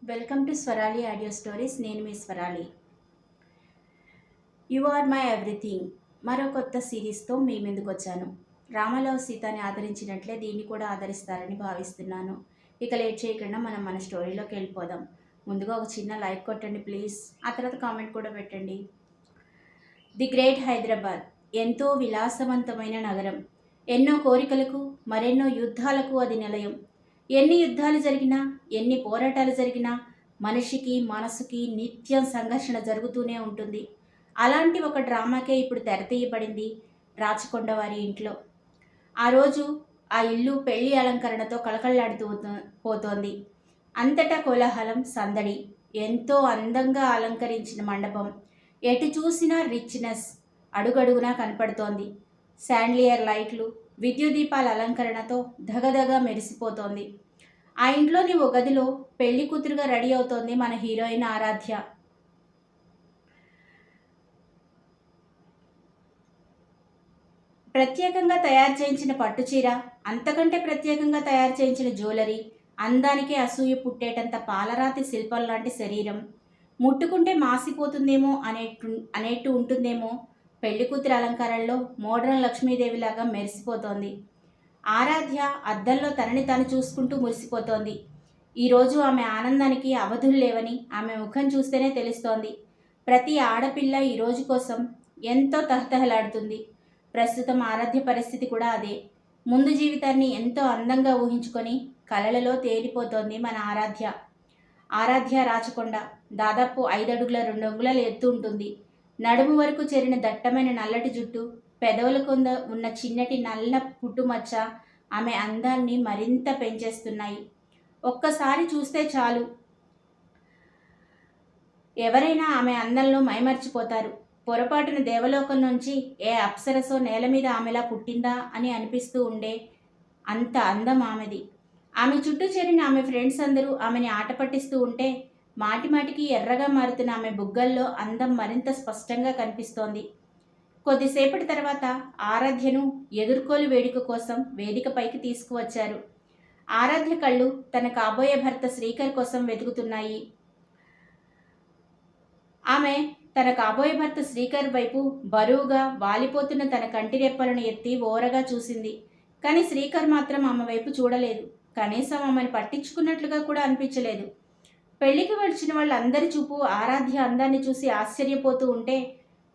Welcome to Swarali audio stories. నేను మీ Swarali. You are my everything మరో కొత్త సిరీస్తో మీ ముందుకు వచ్చాను. రామలవ్ సీతని ఆదరించినట్లే దీన్ని కూడా ఆదరిస్తారని భావిస్తున్నాను. ఇక లేట్ చేయకుండా మనం మన స్టోరీలోకి వెళ్ళిపోదాం. ముందుగా ఒక చిన్న లైక్ కొట్టండి ప్లీజ్. ఆ తర్వాత కామెంట్ కూడా పెట్టండి. ది గ్రేట్ హైదరాబాద్ ఎంతో విలాసవంతమైన నగరం. ఎన్నో కోరికలకు మరెన్నో యుద్ధాలకు అది నిలయం. ఎన్ని యుద్ధాలు జరిగినా, ఎన్ని పోరాటాలు జరిగినా మనిషికి మనసుకి నిత్యం సంఘర్షణ జరుగుతూనే ఉంటుంది. అలాంటి ఒక డ్రామాకే ఇప్పుడు తెరతీయబడింది రాచకొండ వారి ఇంట్లో. ఆ రోజు ఆ ఇల్లు పెళ్లి అలంకరణతో కళకళలాడుతూ పోతోంది. అంతటా కోలాహలం, సందడి. ఎంతో అందంగా అలంకరించిన మండపం. ఎటు చూసినా రిచ్నెస్ అడుగడుగునా కనపడుతోంది. శాండ్లియర్ లైట్లు, విద్యుత్ దీపాల అలంకరణతో ధగధగా మెరిసిపోతోంది. ఆ ఇంట్లోని ఓ గదిలో పెళ్లి కూతురుగా రెడీ అవుతోంది మన హీరోయిన్ ఆరాధ్య. ప్రత్యేకంగా తయారు చేయించిన పట్టుచీర, అంతకంటే ప్రత్యేకంగా తయారు చేయించిన జ్యువెలరీ, అందానికి అసూయ పుట్టేటంత పాలరాతి శిల్పం లాంటి శరీరం. ముట్టుకుంటే మాసిపోతుందేమో అనేట్టు ఉంటుందేమో. పెళ్లి కూతురి అలంకారంలో మోడ్రన్ లక్ష్మీదేవిలాగా మెరిసిపోతోంది. ఆరాధ్య అద్దంలో తనని తాను చూసుకుంటూ మురిసిపోతోంది. ఈరోజు ఆమె ఆనందానికి అవధులు లేవని ఆమె ముఖం చూస్తేనే తెలుస్తోంది. ప్రతి ఆడపిల్ల ఈ రోజు కోసం ఎంతో తహతహలాడుతుంది. ప్రస్తుతం ఆరాధ్య పరిస్థితి కూడా అదే. ముందు జీవితాన్ని ఎంతో అందంగా ఊహించుకొని కలలలో తేలిపోతోంది మన ఆరాధ్య. ఆరాధ్య రాచకొండ దాదాపు 5 అడుగుల 2 అంగుళాల ఎత్తు ఉంటుంది. నడుము వరకు చేరిన దట్టమైన నల్లటి జుట్టు, పెదవుల కింద ఉన్న చిన్నటి నల్ల పుట్టుమచ్చ ఆమె అందాన్ని మరింత పెంచేస్తున్నాయి. ఒక్కసారి చూస్తే చాలు ఎవరైనా ఆమె అందంలో మైమర్చిపోతారు. పొరపాటున దేవలోకం నుంచి ఏ అప్సరసో నేల మీద ఆమెలా పుట్టిందా అని అనిపిస్తూ ఉండే అంత అందం ఆమెది. ఆమె చుట్టూ చేరిన ఆమె ఫ్రెండ్స్ అందరూ ఆమెని ఆట పట్టిస్తూ ఉంటే మాటిమాటికి ఎర్రగా మారుతున్న ఆమె బుగ్గల్లో అందం మరింత స్పష్టంగా కనిపిస్తోంది. కొద్దిసేపటి తర్వాత ఆరాధ్యను ఎదుర్కోలు వేడుక కోసం వేదికపైకి తీసుకువచ్చారు. ఆరాధ్య కళ్ళు తన కాబోయే భర్త శ్రీకర్ కోసం వెతుకుతున్నాయి. ఆమె తన కాబోయే భర్త శ్రీకర్ వైపు బరువుగా వాలిపోతున్న తన కంటి రెప్పలను ఎత్తి ఓరగా చూసింది. కానీ శ్రీకర్ మాత్రం ఆమె వైపు చూడలేదు. కనీసం ఆమెను పట్టించుకున్నట్లుగా కూడా అనిపించలేదు. పెళ్లికి వచ్చిన వాళ్ళందరి చూపు ఆరాధ్య అందాన్ని చూసి ఆశ్చర్యపోతూ ఉంటే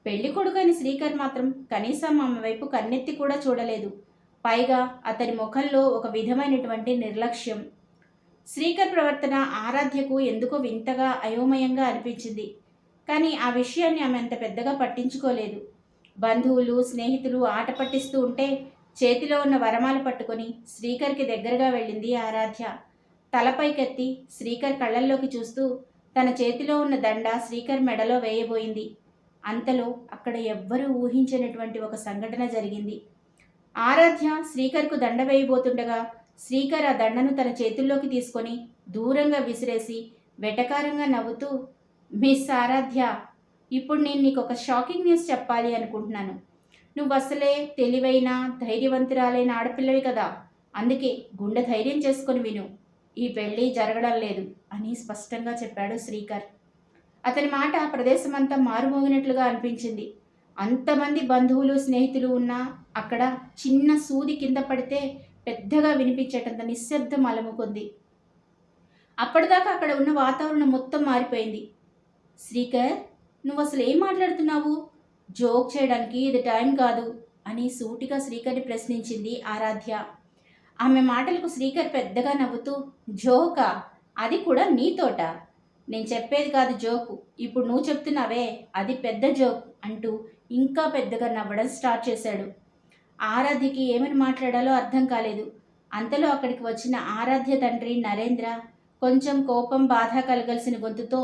పెళ్లి కొడుకని శ్రీకర్ మాత్రం కనీసం ఆమె వైపు కన్నెత్తి కూడా చూడలేదు. పైగా అతని ముఖంలో ఒక విధమైనటువంటి నిర్లక్ష్యం. శ్రీకర్ ప్రవర్తన ఆరాధ్యకు ఎందుకో వింతగా అయోమయంగా అనిపించింది. కానీ ఆ విషయాన్ని ఆమె అంత పెద్దగా పట్టించుకోలేదు. బంధువులు, స్నేహితులు ఆట పట్టిస్తూ ఉంటే చేతిలో ఉన్న వరమాలు పట్టుకొని శ్రీకర్కి దగ్గరగా వెళ్ళింది ఆరాధ్య. తలపైకెత్తి శ్రీకర్ కళ్ళల్లోకి చూస్తూ తన చేతిలో ఉన్న దండ శ్రీకర్ మెడలో వేయబోయింది. అంతలో అక్కడ ఎవ్వరూ ఊహించినటువంటి ఒక సంఘటన జరిగింది. ఆరాధ్య శ్రీకర్కు దండ వేయబోతుండగా శ్రీకర్ ఆ దండను తన చేతుల్లోకి తీసుకొని దూరంగా విసిరేసి వెటకారంగా నవ్వుతూ, మిస్ ఆరాధ్య, ఇప్పుడు నేను నీకు ఒక షాకింగ్ న్యూస్ చెప్పాలి అనుకుంటున్నాను. నువ్వు అసలే తెలివైన ధైర్యవంతురాలైన ఆడపిల్లవి కదా, అందుకే గుండె ధైర్యం చేసుకొని విను. ఈ పెళ్ళి జరగడం లేదు అని స్పష్టంగా చెప్పాడు శ్రీకర్. అతని మాట ఆ ప్రదేశమంతా మారుమోగినట్లుగా అనిపించింది. అంతమంది బంధువులు, స్నేహితులు ఉన్నా అక్కడ చిన్న సూది కింద పడితే పెద్దగా వినిపించేటంత నిశ్శబ్దం అలముకుంది. అప్పటిదాకా అక్కడ ఉన్న వాతావరణం మొత్తం మారిపోయింది. శ్రీకర్, నువ్వు అసలు ఏం మాట్లాడుతున్నావు? జోక్ చేయడానికి ఇది టైం కాదు అని సూటిగా శ్రీకర్ని ప్రశ్నించింది ఆరాధ్య. ఆమె మాటలకు శ్రీకర్ పెద్దగా నవ్వుతూ, జోకా? అది కూడా నీతోట? నేను చెప్పేది కాదు జోకు, ఇప్పుడు నువ్వు చెప్తున్నావే అది పెద్ద జోక్ అంటూ ఇంకా పెద్దగా నవ్వడం స్టార్ట్ చేశాడు. ఆరాధ్యకి ఏమని మాట్లాడాలో అర్థం కాలేదు. అంతలో అక్కడికి వచ్చిన ఆరాధ్య తండ్రి నరేంద్ర కొంచెం కోపం, బాధ కలగలిసిన గొంతుతో,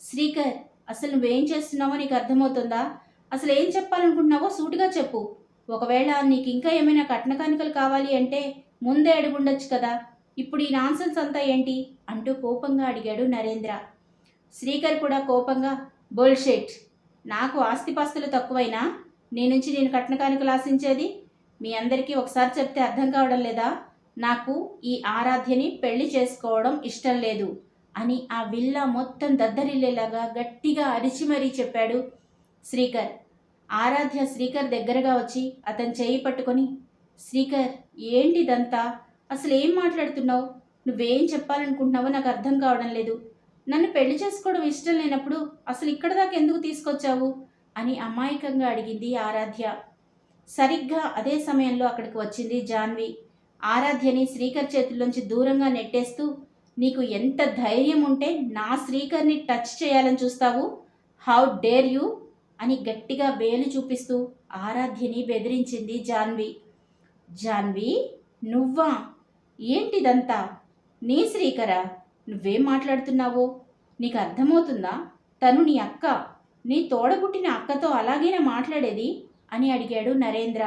శ్రీకర్, అసలు నువ్వేం చేస్తున్నావో నీకు అర్థమవుతుందా? అసలు ఏం చెప్పాలనుకుంటున్నావో సూటిగా చెప్పు. ఒకవేళ నీకు ఇంకా ఏమైనా కట్న కానుకలు కావాలి అంటే ముందే అడుగుండొచ్చు కదా, ఇప్పుడు ఈ నాన్సెన్స్ అంతా ఏంటి అంటూ కోపంగా అడిగాడు నరేంద్ర. శ్రీకర్ కూడా కోపంగా, బుల్షిట్, నాకు ఆస్తిపాస్తులు తక్కువైనా నీ నుంచి నేను కట్న కానుకలు ఆశించేది? మీ అందరికీ ఒకసారి చెప్తే అర్థం కావడం లేదా? నాకు ఈ ఆరాధ్యని పెళ్లి చేసుకోవడం ఇష్టం లేదు. అని ఆ విల్లా మొత్తం దద్దరిల్లేలాగా గట్టిగా అరిచి మరీ చెప్పాడు శ్రీకర్. ఆరాధ్య శ్రీకర్ దగ్గరగా వచ్చి అతని చేయి పట్టుకొని, శ్రీకర్, ఏంటిదంతా? అసలు ఏం మాట్లాడుతున్నావు? నువ్వేం చెప్పాలనుకుంటున్నావో నాకు అర్థం కావడం లేదు. నన్ను పెళ్లి చేసుకోవడం ఇష్టం లేనప్పుడు అసలు ఇక్కడ దాకా ఎందుకు తీసుకొచ్చావు అని అమాయకంగా అడిగింది ఆరాధ్య. సరిగ్గా అదే సమయంలో అక్కడికి వచ్చింది జాన్వి. ఆరాధ్యని శ్రీకర్ చేతుల్లోంచి దూరంగా నెట్టేస్తూ, నీకు ఎంత ధైర్యం ఉంటే నా శ్రీకర్ని టచ్ చేయాలని చూస్తావు? హౌ డేర్ యూ అని గట్టిగా వేలు చూపిస్తూ ఆరాధ్యని బెదిరించింది జాన్వి. జాన్వి, నువ్వా? ఏంటిదంతా? నీ శ్రీకరా? నువ్వేం మాట్లాడుతున్నావో నీకు అర్థమవుతుందా? తను నీ అక్క. నీ తోడబుట్టిన అక్కతో అలాగేనా మాట్లాడేది అని అడిగాడు నరేంద్ర.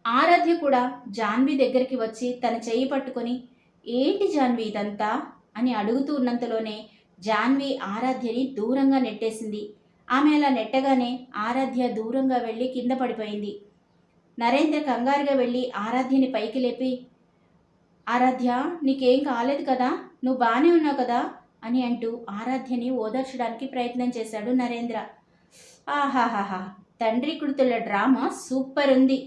ఆరాధ్య కూడా జాన్వి దగ్గరికి వచ్చి తన చెయ్యి పట్టుకొని, ఏంటి జాన్వి ఇదంతా అని అడుగుతూ ఉన్నంతలోనే జాన్వి ఆరాధ్యని దూరంగా నెట్టేసింది. ఆమె అలా నెట్టగానే ఆరాధ్య దూరంగా వెళ్ళి కింద పడిపోయింది. నరేంద్ర కంగారుగా వెళ్ళి ఆరాధ్యని పైకి లేపి, ఆరాధ్య, నీకేం కాలేదు కదా? నువ్వు బాగానే ఉన్నావు కదా అని అంటూ ఆరాధ్యని ఓదార్చడానికి ప్రయత్నం చేశాడు నరేంద్ర. ఆహాహాహా, తండ్రి కూతుళ్ళ డ్రామా సూపర్ ఉంది.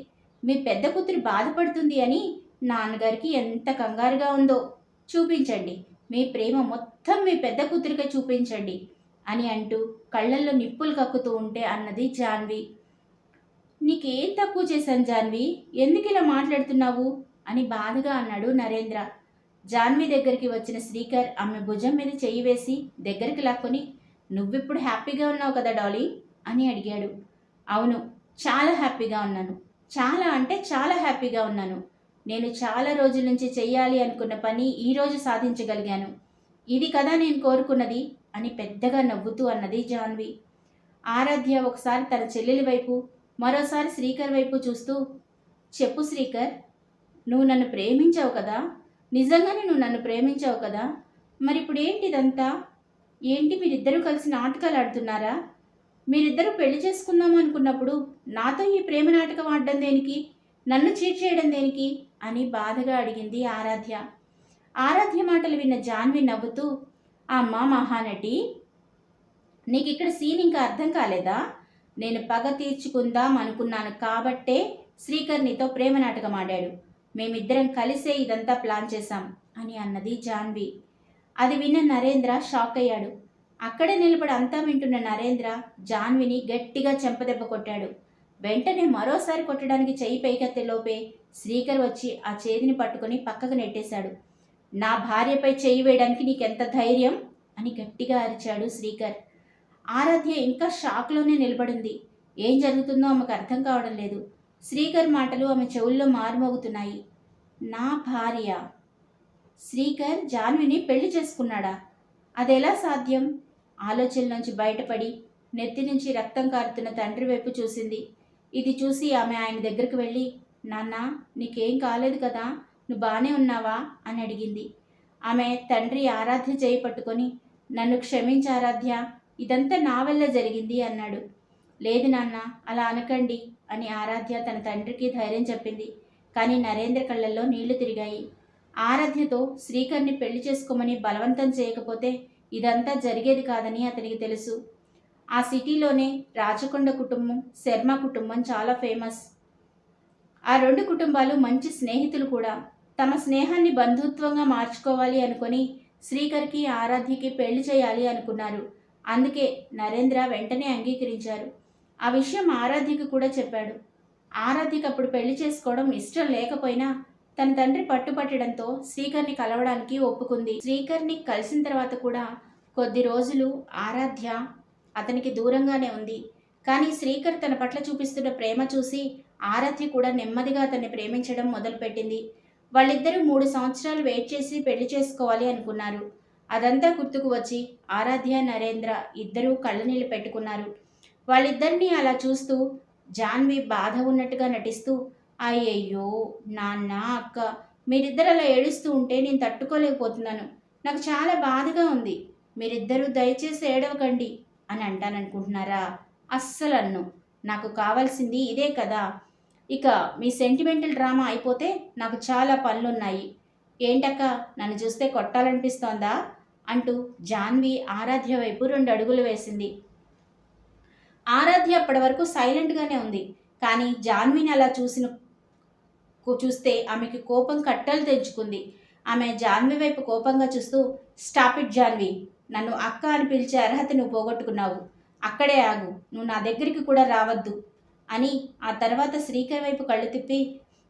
మీ పెద్ద కూతురు బాధపడుతుంది అని నాన్నగారికి ఎంత కంగారుగా ఉందో. చూపించండి, మీ ప్రేమ మొత్తం మీ పెద్ద కూతురికే చూపించండి అని అంటూ కళ్ళల్లో నిప్పులు కక్కుతూ ఉంటే అన్నది జాన్వి. నీకేం తక్కువ చేశాను జాన్వి? ఎందుకు ఇలా మాట్లాడుతున్నావు అని బాధగా అన్నాడు నరేంద్ర. జాన్వి దగ్గరికి వచ్చిన శ్రీకర్ ఆమె భుజం మీద చెయ్యి వేసి దగ్గరికి లాక్కొని, నువ్విప్పుడు హ్యాపీగా ఉన్నావు కదా డాలీ అని అడిగాడు. అవును, చాలా హ్యాపీగా ఉన్నాను. చాలా అంటే చాలా హ్యాపీగా ఉన్నాను. నేను చాలా రోజుల నుంచి చెయ్యాలి అనుకున్న పని ఈరోజు సాధించగలిగాను. ఇది కదా నేను కోరుకున్నది అని పెద్దగా నవ్వుతూ అన్నది జాన్వి. ఆరాధ్య ఒకసారి తన చెల్లెలి వైపు, మరోసారి శ్రీకర్ వైపు చూస్తూ, చెప్పు శ్రీకర్, నువ్వు నన్ను ప్రేమించావు కదా? నిజంగానే నువ్వు నన్ను ప్రేమించావు కదా? మరి ఇప్పుడు ఏంటి ఇదంతా? ఏంటి మీరిద్దరూ కలిసి నాటకాలు ఆడుతున్నారా? మీరిద్దరూ పెళ్లి చేసుకుందాం అనుకున్నప్పుడు నాతో ఈ ప్రేమ నాటకం ఆడడం దేనికి? నన్ను చీట్ చేయడం దేనికి అని బాధగా అడిగింది ఆరాధ్య. ఆరాధ్య మాటలు విన్న జాన్వి నవ్వుతూ, అమ్మా మహానటి, నీకు ఇక్కడ సీన్ ఇంకా అర్థం కాలేదా? నేను పగ తీర్చుకుందాం అనుకున్నాను కాబట్టే శ్రీకర్ నీతో ప్రేమ నాటకం ఆడాడు. మేమిద్దరం కలిసే ఇదంతా ప్లాన్ చేశాం అని అన్నది జాన్వి. అది విన్న నరేంద్ర షాక్ అయ్యాడు. అక్కడే నిలబడి అంతా వింటున్న నరేంద్ర జాన్విని గట్టిగా చెంపదెబ్బ కొట్టాడు. వెంటనే మరోసారి కొట్టడానికి చెయ్యి పైకెత్తేలోపే శ్రీకర్ వచ్చి ఆ చేతిని పట్టుకొని పక్కకు నెట్టేశాడు. నా భార్యపై చెయ్యి వేయడానికి నీకెంత ధైర్యం అని గట్టిగా అరిచాడు శ్రీకర్. ఆరాధ్య ఇంకా షాక్లోనే నిలబడింది. ఏం జరుగుతుందో ఆమెకు అర్థం కావడం లేదు. శ్రీకర్ మాటలు ఆమె చెవుల్లో మారుమోగుతున్నాయి. నా భార్య? శ్రీకర్ జాన్విని పెళ్లి చేసుకున్నాడా? అదెలా సాధ్యం? ఆలోచనలోంచి బయటపడి నెత్తి నుంచి రక్తం కారుతున్న తండ్రి వైపు చూసింది. ఇది చూసి ఆమె ఆయన దగ్గరికి వెళ్ళి, నాన్న, నీకేం కాలేదు కదా? నువ్వు బాగానే ఉన్నావా అని అడిగింది. ఆమె తండ్రి ఆరాధ్య చేయి పట్టుకొని, నన్ను క్షమించు ఆరాధ్య, ఇదంతా నా వల్ల జరిగింది అన్నాడు. లేదు నాన్న, అలా అనకండి అని ఆరాధ్య తన తండ్రికి ధైర్యం చెప్పింది. కానీ నరేంద్ర కళ్ళల్లో నీళ్లు తిరిగాయి. ఆరాధ్యతో శ్రీకర్ని పెళ్లి చేసుకోమని బలవంతం చేయకపోతే ఇదంతా జరిగేది కాదని అతనికి తెలుసు. ఆ సిటీలోనే రాచకొండ కుటుంబం, శర్మ కుటుంబం చాలా ఫేమస్. ఆ రెండు కుటుంబాలు మంచి స్నేహితులు కూడా. తమ స్నేహాన్ని బంధుత్వంగా మార్చుకోవాలి అనుకొని శ్రీకర్కి ఆరాధ్యకి పెళ్లి చేయాలి అనుకున్నారు. అందుకే నరేంద్ర వెంటనే అంగీకరించారు. ఆ విషయం ఆరాధ్యకి కూడా చెప్పాడు. ఆరాధ్యకి అప్పుడు పెళ్లి చేసుకోవడం ఇష్టం లేకపోయినా తన తండ్రి పట్టుపట్టడంతో శ్రీకర్ని కలవడానికి ఒప్పుకుంది. శ్రీకర్ని కలిసిన తర్వాత కూడా కొద్ది రోజులు ఆరాధ్య అతనికి దూరంగానే ఉంది. కానీ శ్రీకర్ తన పట్ల చూపిస్తున్న ప్రేమ చూసి ఆరాధ్య కూడా నెమ్మదిగా అతన్ని ప్రేమించడం మొదలుపెట్టింది. వాళ్ళిద్దరూ 3 సంవత్సరాలు వెయిట్ చేసి పెళ్లి చేసుకోవాలి అనుకున్నారు. అదంతా గుర్తుకు వచ్చి ఆరాధ్య, నరేంద్ర ఇద్దరూ కళ్ళనీళ్ళు పెట్టుకున్నారు. వాళ్ళిద్దరినీ అలా చూస్తూ జాన్వి బాధ ఉన్నట్టుగా నటిస్తూ, అయ్యయ్యో నాన్న, అక్క, మీరిద్దరు అలా ఏడుస్తూ ఉంటే నేను తట్టుకోలేకపోతున్నాను. నాకు చాలా బాధగా ఉంది. మీరిద్దరూ దయచేసి ఏడవకండి అని అంటాననుకుంటున్నారా? అస్సలు అన్ను. నాకు కావాల్సింది ఇదే కదా. ఇక మీ సెంటిమెంటల్ డ్రామా అయిపోతే నాకు చాలా పనులున్నాయి. ఏంటక్క, నన్ను చూస్తే కొట్టాలనిపిస్తోందా అంటూ జాన్వి ఆరాధ్య వైపు 2 అడుగులు వేసింది. ఆరాధ్య అప్పటి వరకు సైలెంట్గానే ఉంది. కానీ జాన్విని అలా చూస్తే ఆమెకి కోపం కట్టలు తెంచుకుంది. ఆమె జాన్వి వైపు కోపంగా చూస్తూ, స్టాప్ ఇట్ జాన్వి, నన్ను అక్క అని పిలిచే అర్హత నువ్వు పోగొట్టుకున్నావు. అక్కడే ఆగు, నువ్వు నా దగ్గరికి కూడా రావద్దు అని ఆ తర్వాత శ్రీకర్ వైపు కళ్ళు తిప్పి,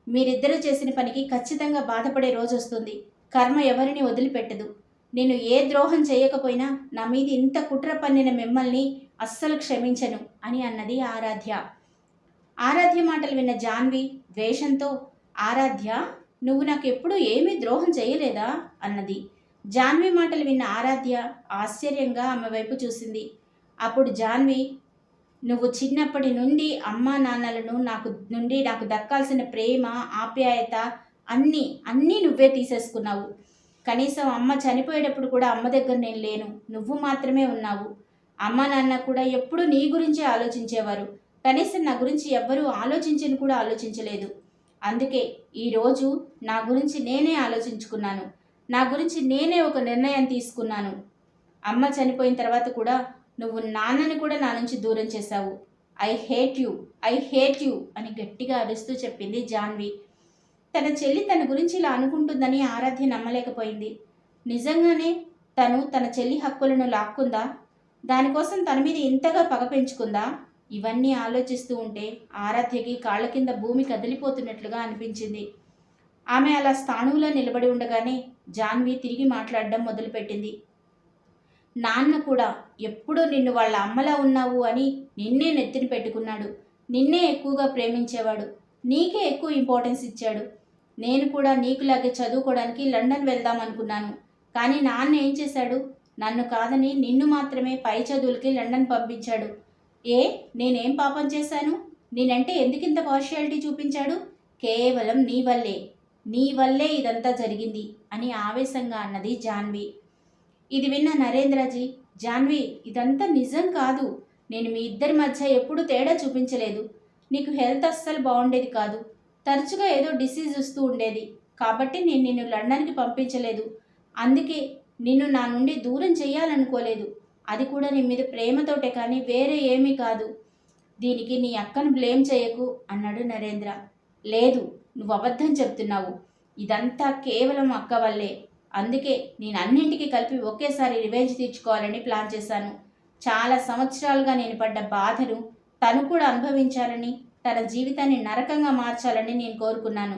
మీరిద్దరూ చేసిన పనికి ఖచ్చితంగా బాధపడే రోజు వస్తుంది. కర్మ ఎవరిని వదిలిపెట్టదు. నేను ఏ ద్రోహం చేయకపోయినా నా మీద ఇంత కుట్ర పన్నిన మిమ్మల్ని అస్సలు క్షమించను అని అన్నది ఆరాధ్య. ఆరాధ్య మాటలు విన్న జాన్వి ద్వేషంతో, ఆరాధ్య, నువ్వు నాకెప్పుడు ఏమీ ద్రోహం చేయలేదా అన్నది. జాన్వి మాటలు విన్న ఆరాధ్య ఆశ్చర్యంగా ఆమె వైపు చూసింది. అప్పుడు జాన్వి, నువ్వు చిన్నప్పటి నుండి అమ్మా నాన్నలను నాకు దక్కాల్సిన ప్రేమ, ఆప్యాయత అన్నీ నువ్వే తీసేసుకున్నావు. కనీసం అమ్మ చనిపోయేటప్పుడు కూడా అమ్మ దగ్గర నేను లేను, నువ్వు మాత్రమే ఉన్నావు. అమ్మ నాన్న కూడా ఎప్పుడూ నీ గురించే ఆలోచించేవారు. కనీసం నా గురించి ఎవ్వరూ ఆలోచించని కూడా ఆలోచించలేదు. అందుకే ఈరోజు నా గురించి నేనే ఆలోచించుకున్నాను. నా గురించి నేనే ఒక నిర్ణయం తీసుకున్నాను. అమ్మ చనిపోయిన తర్వాత కూడా నువ్వు నాన్నని కూడా నా నుంచి దూరం చేశావు. ఐ హేట్ యూ అని గట్టిగా అరుస్తూ చెప్పింది జాన్వి. తన చెల్లి తన గురించి ఇలా అనుకుంటుందని ఆరాధ్య నమ్మలేకపోయింది. నిజంగానే తన చెల్లి హక్కులను లాక్కుందా? దానికోసం తన మీద ఇంతగా పగ పెంచుకుందా? ఇవన్నీ ఆలోచిస్తూ ఉంటే ఆరాధ్యకి కాళ్ళ కింద భూమి కదిలిపోతున్నట్లుగా అనిపించింది. ఆమె అలా స్థాణువులో నిలబడి ఉండగానే జాన్వి తిరిగి మాట్లాడడం మొదలుపెట్టింది. నాన్న కూడా ఎప్పుడూ నిన్ను వాళ్ళ అమ్మలా ఉన్నావు అని నిన్నే నెత్తిన పెట్టుకున్నాడు. నిన్నే ఎక్కువగా ప్రేమించేవాడు. నీకే ఎక్కువ ఇంపార్టెన్స్ ఇచ్చాడు. నేను కూడా నీకులాగే చదువుకోవడానికి లండన్ వెళ్దాం అనుకున్నాను. కానీ నాన్న ఏం చేశాడు? నన్ను కాదని నిన్ను మాత్రమే పై చదువులకి లండన్ పంపించాడు. నేనేం పాపం చేశాను? నేనంటే ఎందుకింత పార్షియాలిటీ చూపించాడు? కేవలం నీ వల్లే ఇదంతా జరిగింది అని ఆవేశంగా అన్నది జాన్వి. ఇది విన్న నరేంద్రజీ, జాన్వి, ఇదంతా నిజం కాదు. నేను మీ ఇద్దరి మధ్య ఎప్పుడూ తేడా చూపించలేదు. నీకు హెల్త్ అస్సలు బాగుండేది కాదు. తరచుగా ఏదో డిసీజ్ వస్తూ ఉండేది. కాబట్టి నేను నిన్ను లండన్కి పంపించలేదు. అందుకే నిన్ను నా నుండి దూరం చెయ్యాలనుకోలేదు. అది కూడా నీ మీద ప్రేమతోటే కానీ వేరే ఏమీ కాదు. దీనికి నీ అక్కను బ్లేమ్ చేయకు అన్నాడు నరేంద్ర. లేదు, నువ్వు అబద్ధం చెప్తున్నావు. ఇదంతా కేవలం అక్క వల్లే. అందుకే నేను అన్నింటికి కలిపి ఒకేసారి రివెంజ్ తీర్చుకోవాలని ప్లాన్ చేశాను. చాలా సంవత్సరాలుగా నేను పడ్డ బాధను తను కూడా అనుభవించాలని, తన జీవితాన్ని నరకంగా మార్చాలని నేను కోరుకున్నాను.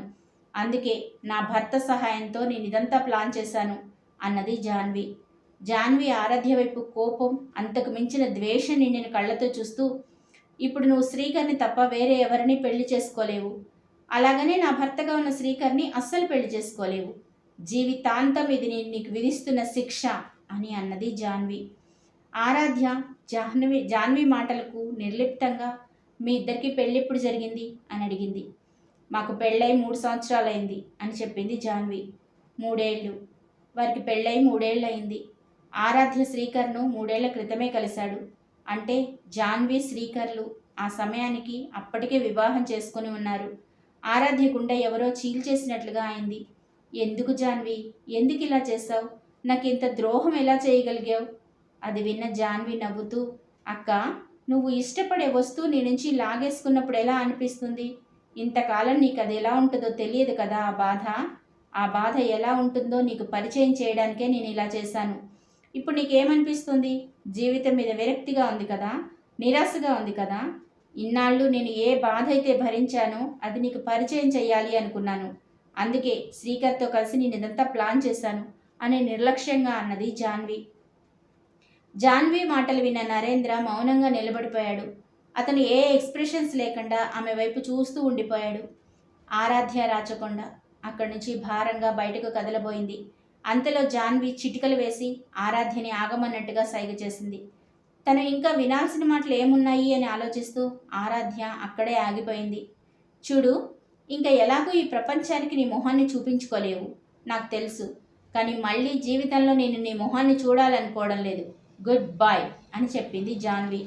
అందుకే నా భర్త సహాయంతో నేను ఇదంతా ప్లాన్ చేశాను అన్నది జాన్వి. జాన్వి ఆరాధ్య వైపు కోపం, అంతకు మించిన ద్వేషం నిండిన కళ్ళతో చూస్తూ, ఇప్పుడు నువ్వు శ్రీకర్ని తప్ప వేరే ఎవరిని పెళ్లి చేసుకోలేవు. అలాగనే నా భర్తగా ఉన్న శ్రీకర్ని అస్సలు పెళ్లి చేసుకోలేవు. జీవితాంతం ఇది నేను నీకు విధిస్తున్న శిక్ష అని అన్నది జాన్వి. ఆరాధ్య జాన్వి మాటలకు నిర్లిప్తంగా, మీ ఇద్దరికి పెళ్ళెప్పుడు జరిగింది అని అడిగింది. మాకు పెళ్ళై 3 సంవత్సరాలైంది అని చెప్పింది జాన్వి. 3 ఏళ్ళు. వారికి పెళ్ళై 3 ఏళ్ళు అయింది. ఆరాధ్య శ్రీకర్ను 3 ఏళ్ల క్రితమే కలిశాడు. అంటే జాన్వి శ్రీకర్లు ఆ సమయానికి అప్పటికే వివాహం చేసుకుని ఉన్నారు. ఆరాధ్య గుండె ఎవరో చీల్చేసినట్లుగా అయింది. ఎందుకు జాన్వి, ఎందుకు ఇలా చేశావు? నాకు ఇంత ద్రోహం ఎలా చేయగలిగావు? అది విన్న జాన్వి నవ్వుతూ, అక్క, నువ్వు ఇష్టపడే వస్తువు నీ నుంచి లాగేసుకున్నప్పుడు ఎలా అనిపిస్తుంది? ఇంతకాలం నీకు అది ఎలా ఉంటుందో తెలియదు కదా. ఆ బాధ ఎలా ఉంటుందో నీకు పరిచయం చేయడానికే నేను ఇలా చేశాను. ఇప్పుడు నీకేమనిపిస్తుంది? జీవితం మీద విరక్తిగా ఉంది కదా, నిరాశగా ఉంది కదా. ఇన్నాళ్ళు నేను ఏ బాధ అయితే భరించానో అది నీకు పరిచయం చేయాలి అనుకున్నాను. అందుకే శ్రీకర్తో కలిసి నేను ఇదంతా ప్లాన్ చేశాను అని నిర్లక్ష్యంగా అన్నది జాన్వి. జాన్వి మాటలు విన్న నరేంద్ర మౌనంగా నిలబడిపోయాడు. అతను ఏ ఎక్స్ప్రెషన్స్ లేకుండా ఆమె వైపు చూస్తూ ఉండిపోయాడు. ఆరాధ్య రాచకొండ అక్కడి నుంచి భారంగా బయటకు కదలబోయింది. అంతలో జాన్వి చిటికలు వేసి ఆరాధ్యని ఆగమన్నట్టుగా సైగ చేసింది. తను ఇంకా వినాల్సిన మాటలు ఏమున్నాయి అని ఆలోచిస్తూ ఆరాధ్య అక్కడే ఆగిపోయింది. చూడు, ఇంకా ఎలాగో ఈ ప్రపంచానికి నీ మొహాన్ని చూపించుకోలేవు, నాకు తెలుసు. కానీ మళ్ళీ జీవితంలో నేను నీ మొహాన్ని చూడాలనుకోవడం లేదు. గుడ్ బై అని చెప్పింది జాన్వి.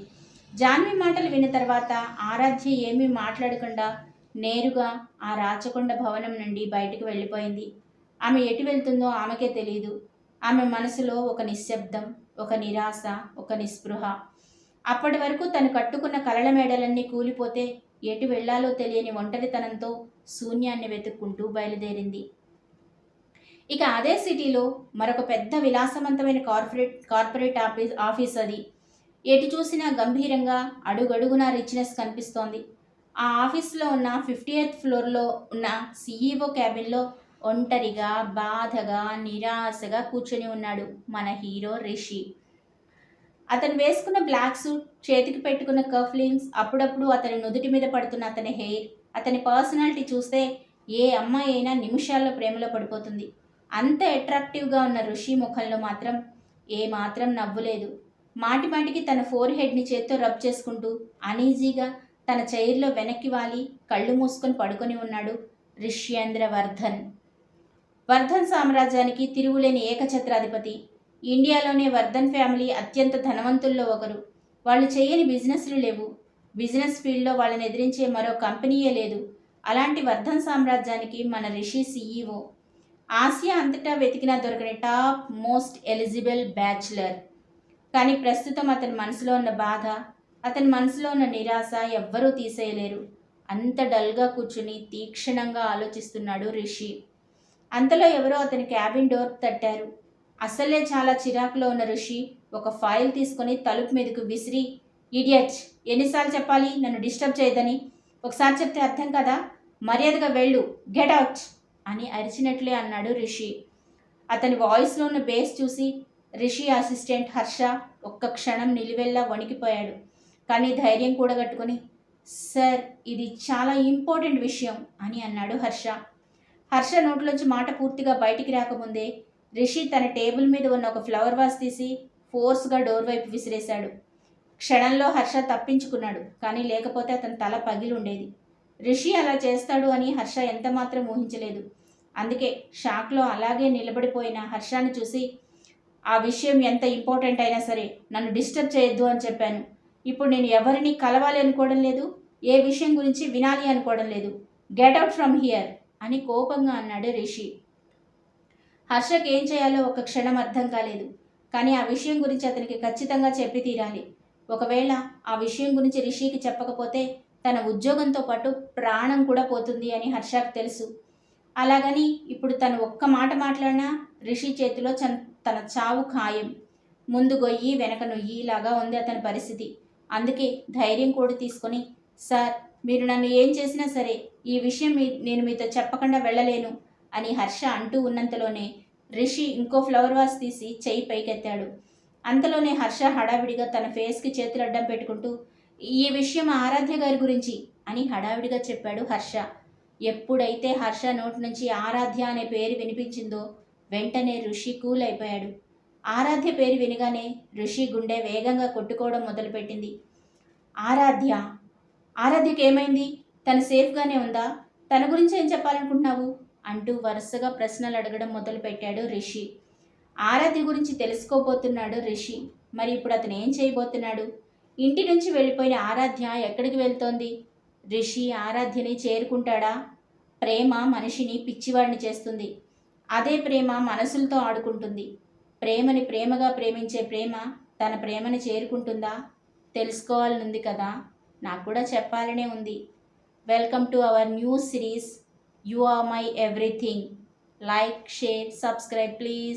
జాన్వి మాటలు విన్న తర్వాత ఆరాధ్య ఏమీ మాట్లాడకుండా నేరుగా ఆ రాచకొండ భవనం నుండి బయటకు వెళ్ళిపోయింది. ఆమె ఎటు వెళ్తుందో ఆమెకే తెలియదు. ఆమె మనసులో ఒక నిశ్శబ్దం, ఒక నిరాశ, ఒక నిస్పృహ. అప్పటి వరకు తను కట్టుకున్న కలల మేడలన్నీ కూలిపోతే ఎటు వెళ్లాలో తెలియని ఒంటరితనంతో శూన్యాన్ని వెతుక్కుంటూ బయలుదేరింది. ఇక అదే సిటీలో మరొక పెద్ద విలాసవంతమైన కార్పొరేట్ ఆఫీస్ అది. ఎటు చూసినా గంభీరంగా, అడుగడుగునా రిచ్నెస్ కనిపిస్తోంది. ఆ ఆఫీస్లో ఉన్న 50th ఫ్లోర్లో ఉన్న సీఈఓ క్యాబిన్లో ఒంటరిగా, బాధగా, నిరాశగా కూర్చొని ఉన్నాడు మన హీరో రిషి. అతను వేసుకున్న బ్లాక్ సూట్, చేతికి పెట్టుకున్న కఫ్లింగ్స్, అప్పుడప్పుడు అతని నుదుటి మీద పడుతున్న అతని హెయిర్, అతని పర్సనాలిటీ చూస్తే ఏ అమ్మాయి అయినా నిమిషాల్లో ప్రేమలో పడిపోతుంది. అంత అట్రాక్టివ్గా ఉన్న ఋషి ముఖంలో మాత్రం ఏమాత్రం నవ్వులేదు. మాటిమాటికి తన ఫోర్ హెడ్ని చేత్తో రబ్ చేసుకుంటూ అనీజీగా తన చైర్లో వెనక్కి వాలి కళ్ళు మూసుకొని పడుకొని ఉన్నాడు రిష్యేంద్ర వర్ధన్. వర్ధన్ సామ్రాజ్యానికి తిరుగులేని ఏకఛత్రాధిపతి. ఇండియాలోనే వర్ధన్ ఫ్యామిలీ అత్యంత ధనవంతుల్లో ఒకరు. వాళ్ళు చేయని బిజినెస్లు లేవు. బిజినెస్ ఫీల్డ్లో వాళ్ళని ఎదిరించే మరో కంపెనీయే లేదు. అలాంటి వర్ధన్ సామ్రాజ్యానికి మన రిషి సీఈఓ. ఆసియా అంతటా వెతికినా దొరకని టాప్ మోస్ట్ ఎలిజిబుల్ బ్యాచులర్. కానీ ప్రస్తుతం అతని మనసులో ఉన్న బాధ, అతని మనసులో ఉన్న నిరాశ ఎవ్వరూ తీసేయలేరు. అంత డల్గా కూర్చుని తీక్షణంగా ఆలోచిస్తున్నాడు రిషి. అంతలో ఎవరో అతని క్యాబిన్ డోర్ తట్టారు. అసలే చాలా చిరాకులో ఉన్న రిషి ఒక ఫైల్ తీసుకొని తలుపు మీదకు విసిరి, ఇడియట్, ఎన్నిసార్లు చెప్పాలి నన్ను డిస్టర్బ్ చేయదని? ఒకసారి చెప్తే అర్థం కదా, మర్యాదగా వెళ్ళు, గెట్ అవుట్ అని అరిచినట్లే అన్నాడు రిషి. అతని వాయిస్లో ఉన్న బేస్ చూసి రిషి అసిస్టెంట్ హర్ష ఒక్క క్షణం నిలువెల్లా వణికిపోయాడు. కానీ ధైర్యం కూడగట్టుకుని, సార్, ఇది చాలా ఇంపార్టెంట్ విషయం అని అన్నాడు హర్ష. హర్ష నోట్లోంచి మాట పూర్తిగా బయటికి రాకముందే రిషి తన టేబుల్ మీద ఉన్న ఒక ఫ్లవర్ వాస్ తీసి ఫోర్స్గా డోర్ వైపు విసిరేశాడు. క్షణంలో హర్ష తప్పించుకున్నాడు. కానీ లేకపోతే అతని తల పగిలుండేది. రిషి అలా చేస్తాడు అని హర్ష ఎంతమాత్రం ఊహించలేదు. అందుకే షాక్లో అలాగే నిలబడిపోయిన హర్షాన్ని చూసి, ఆ విషయం ఎంత ఇంపార్టెంట్ అయినా సరే నన్ను డిస్టర్బ్ చేయొద్దు అని చెప్పాను. ఇప్పుడు నేను ఎవరిని కలవాలి అనుకోవడం లేదు, ఏ విషయం గురించి వినాలి అనుకోవడం లేదు. గెట్ అవుట్ ఫ్రమ్ హియర్ అని కోపంగా అన్నాడు రిషి. హర్షకి ఏం చేయాలో ఒక క్షణం అర్థం కాలేదు. కానీ ఆ విషయం గురించి అతనికి ఖచ్చితంగా చెప్పి తీరాలి. ఒకవేళ ఆ విషయం గురించి రిషికి చెప్పకపోతే తన ఉద్యోగంతో పాటు ప్రాణం కూడా పోతుంది అని హర్షకు తెలుసు. అలాగని ఇప్పుడు తను ఒక్క మాట మాట్లాడినా రిషి చేతిలో తన చావు ఖాయం. ముందు గొయ్యి వెనక నొయ్యి లాగా ఉంది అతని పరిస్థితి. అందుకే ధైర్యం కూడా తీసుకొని, సార్, మీరు నన్ను ఏం చేసినా సరే ఈ విషయం నేను మీతో చెప్పకుండా వెళ్ళలేను అని హర్ష అంటూ ఉన్నంతలోనే రిషి ఇంకో ఫ్లవర్ వాస్ తీసి చెయ్యి పైకెత్తాడు. అంతలోనే హర్ష హడావిడిగా తన ఫేస్కి చేతులు అడ్డం పెట్టుకుంటూ, ఈ విషయం ఆరాధ్య గారి గురించి అని హడావిడిగా చెప్పాడు హర్ష. ఎప్పుడైతే హర్ష నోటి నుంచి ఆరాధ్య అనే పేరు వినిపించిందో వెంటనే ఋషి కూల్ అయిపోయాడు. ఆరాధ్య పేరు వినగానే ఋషి గుండె వేగంగా కొట్టుకోవడం మొదలుపెట్టింది. ఆరాధ్యకి ఏమైంది? తను సేఫ్గానే ఉందా? తన గురించి ఏం చెప్పాలనుకుంటున్నావు అంటూ వరుసగా ప్రశ్నలు అడగడం మొదలుపెట్టాడు రిషి. ఆరాధ్య గురించి తెలుసుకోబోతున్నాడు రిషి. మరి ఇప్పుడు అతను ఏం చేయబోతున్నాడు? ఇంటి నుంచి వెళ్ళిపోయిన ఆరాధ్య ఎక్కడికి వెళ్తోంది? రిషి ఆరాధ్యని చేరుకుంటాడా? ప్రేమ మనిషిని పిచ్చివాడిని చేస్తుంది. అదే ప్రేమ మనసులతో ఆడుకుంటుంది. ప్రేమని ప్రేమగా ప్రేమించే ప్రేమ తన ప్రేమని చేరుకుంటుందా? తెలుసుకోవాలనుంది కదా, నాకు కూడా చెప్పాలనే ఉంది. Welcome to our new series you are my everything. Like, share, subscribe please.